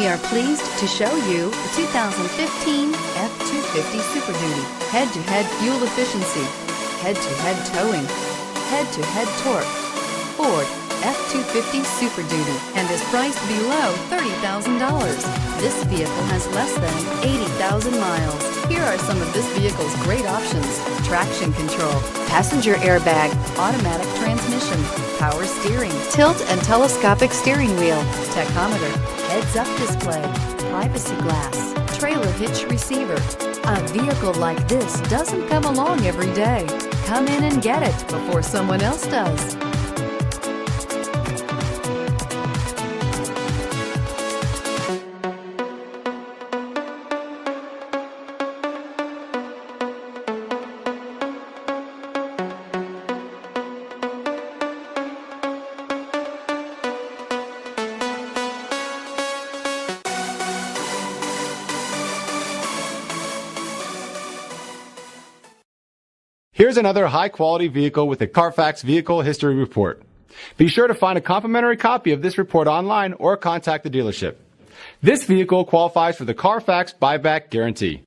We are pleased to show you the 2015 F-250 Super Duty. Head-to-head fuel efficiency, head-to-head towing, head-to-head torque. Ford F-250 Super Duty and is priced below $30,000. This vehicle has less than 80,000 miles. Here are some of this vehicle's great options: traction control, passenger airbag, automatic transmission, power steering, tilt and telescopic steering wheel, tachometer, heads-up display, privacy glass, trailer hitch receiver. A vehicle like this doesn't come along every day. Come in and get it before someone else does. Here's another high-quality vehicle with a Carfax Vehicle History Report. Be sure to find a complimentary copy of this report online or contact the dealership. This vehicle qualifies for the Carfax Buyback Guarantee.